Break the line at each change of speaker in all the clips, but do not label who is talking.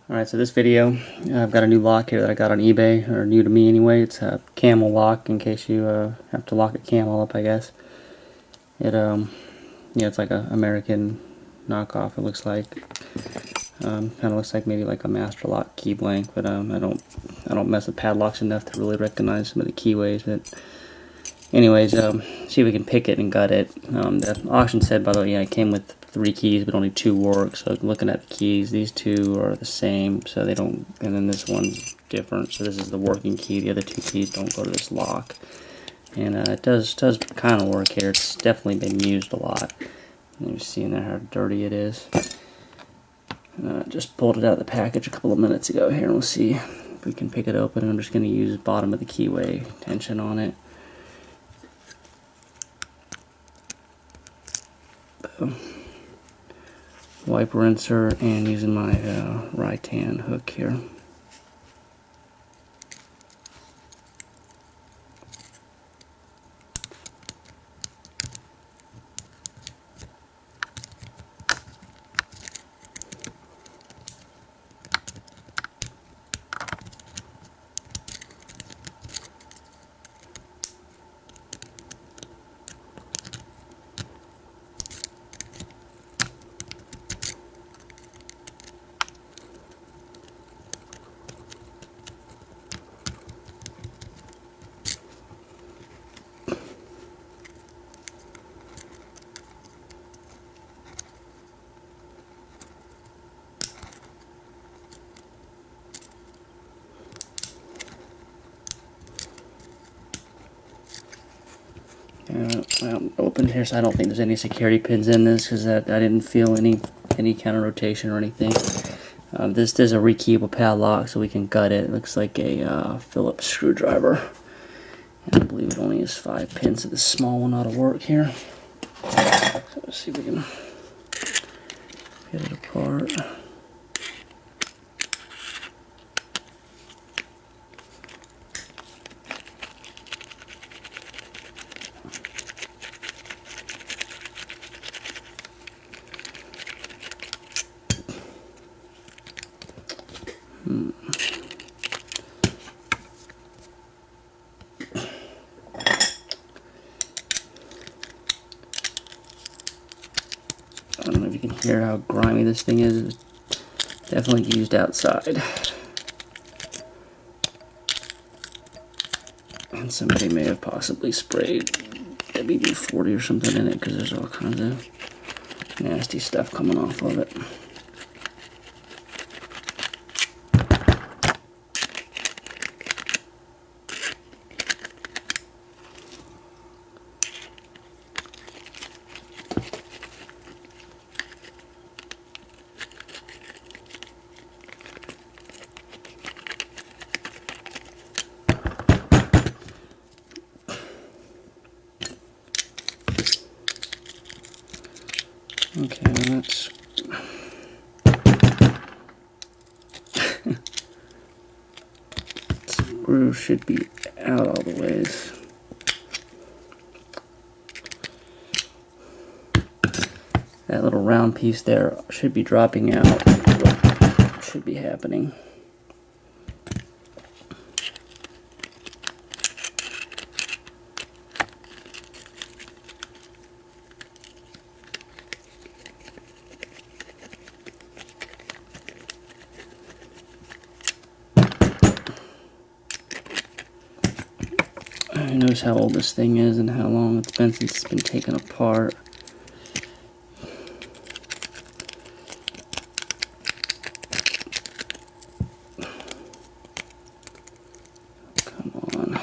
Alright, so this video, I've got a new lock here that I got on eBay, or new to me anyway. It's a Camel lock, in case you have to lock a Camel up, I guess. It, yeah, it's like a American knockoff, it looks like. Kind of looks like maybe like a master lock key blank, but I don't mess with padlocks enough to really recognize some of the keyways. But anyways, see if we can pick it and gut it. The auction said, by the way, yeah, it came with 3 keys, but only 2 work. So looking at the keys, these 2 are the same, so they don't. And then this one's different. So this is the working key. The other 2 keys don't go to this lock. And it does kind of work here. It's definitely been used a lot. And you're seeing there how dirty it is. Just pulled it out of the package a couple of minutes ago here, and we'll see if we can pick it open. I'm just going to use the bottom of the keyway tension on it. Wipe rinser and using my Rytan hook here. Open here, so I don't think there's any security pins in this, because I didn't feel any kind of rotation or anything. This is a rekeyable padlock, so we can gut it. It looks like a Phillips screwdriver, and I believe it only has 5 pins, so this small one ought to work here. So let's see if we can get it apart. I don't know if you can hear how grimy this thing is. It's definitely used outside. And somebody may have possibly sprayed WD-40 or something in it, because there's all kinds of nasty stuff coming off of it. Okay, well that's screw should be out all the ways. That little round piece there should be dropping out. What should be happening. Notice how old this thing is and how long it's been since it's been taken apart. Come on.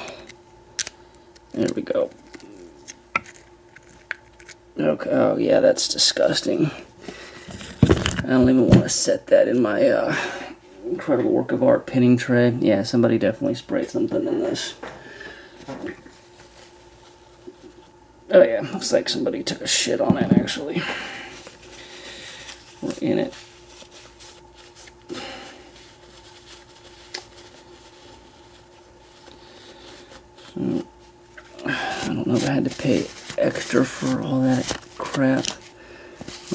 There we go. Okay, oh yeah, that's disgusting. I don't even want to set that in my incredible work of art pinning tray. Yeah, somebody definitely sprayed something in this. Oh yeah, looks like somebody took a shit on it, actually. Or in it. So, I don't know if I had to pay extra for all that crap.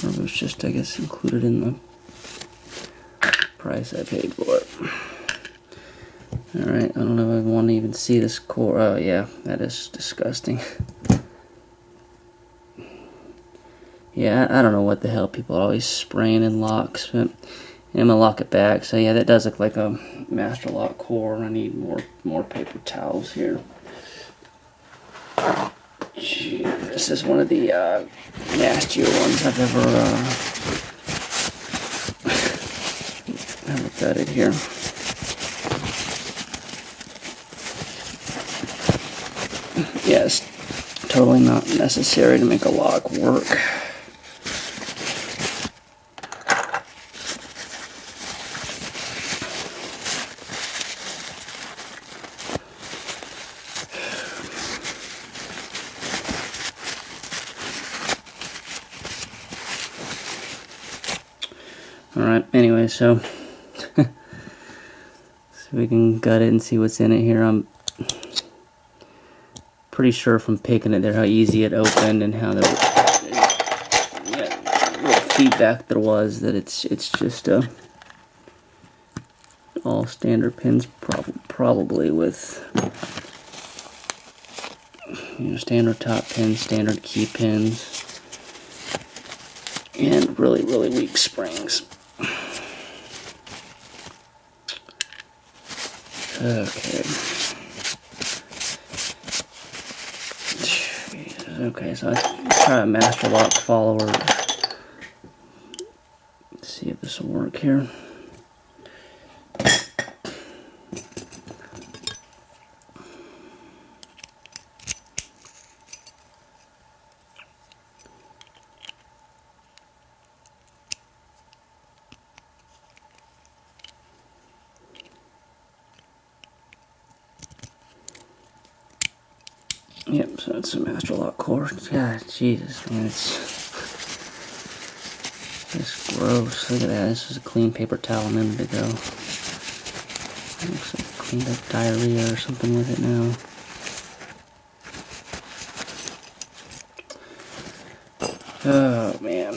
Or it was just, I guess, included in the price I paid for it. Alright, I don't know if I want to even see this core. Oh yeah, that is disgusting. Yeah, I don't know what the hell people are always spraying in locks, but I'm gonna lock it back. So yeah, that does look like a master lock core. I need more paper towels here. Gee, this is one of the nastier ones I've ever gutted here. Yes, totally not necessary to make a lock work. Alright, anyway, so we can gut it and see what's in it here. I'm pretty sure from picking it there how easy it opened and how the little feedback there was that it's just all standard pins, probably with standard top pins, standard key pins, and really weak springs. Okay. Okay, so I try a master lock follower. Let's see if this will work here. Yep, so it's a master lock core. God, Jesus, man, it's just gross. Look at that. This was a clean paper towel a minute ago. Looks like I cleaned up diarrhea or something with it now. Oh, man.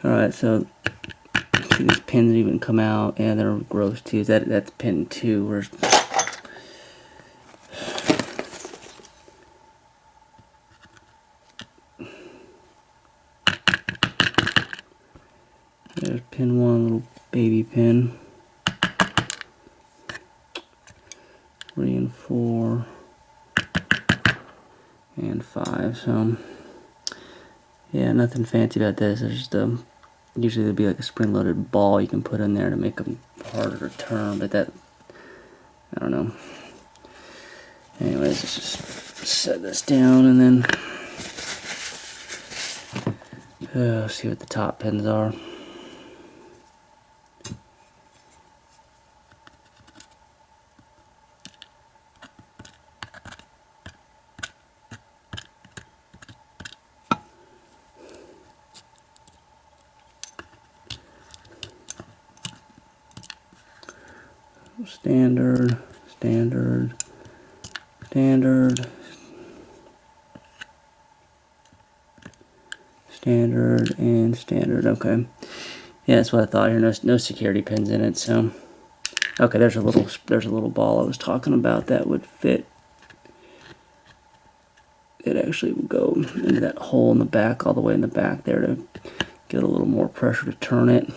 Alright, so see these pins even come out, and they're gross too. That's pin 2. Where's there's pin 1, little baby pin. 3 and 4 and 5. So yeah, nothing fancy about this. There's just usually there'd be like a spring-loaded ball you can put in there to make them harder to turn, but that, I don't know. Anyways, let's just set this down and then see what the top pins are. Standard, standard, standard, standard, and standard. Okay, yeah, that's what I thought here. No security pins in it. So, okay, there's a little ball I was talking about that would fit. It actually would go into that hole in the back, all the way in the back there, to get a little more pressure to turn it.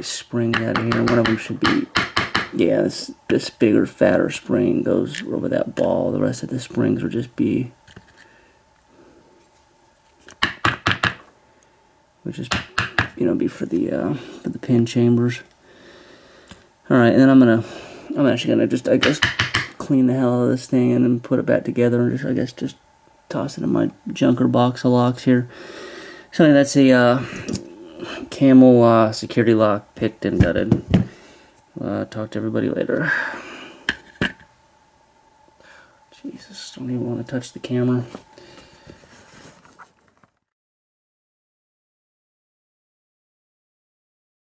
Springs out of here. One of them should be, yeah, this bigger, fatter spring goes over that ball. The rest of the springs will just be, which is, be for the pin chambers. All right, and then I'm actually gonna just, I guess, clean the hell out of this thing and then put it back together and just toss it in my junker box of locks here. So that's a Camel security lock, picked and gutted. Talk to everybody later. Jesus, don't even want to touch the camera.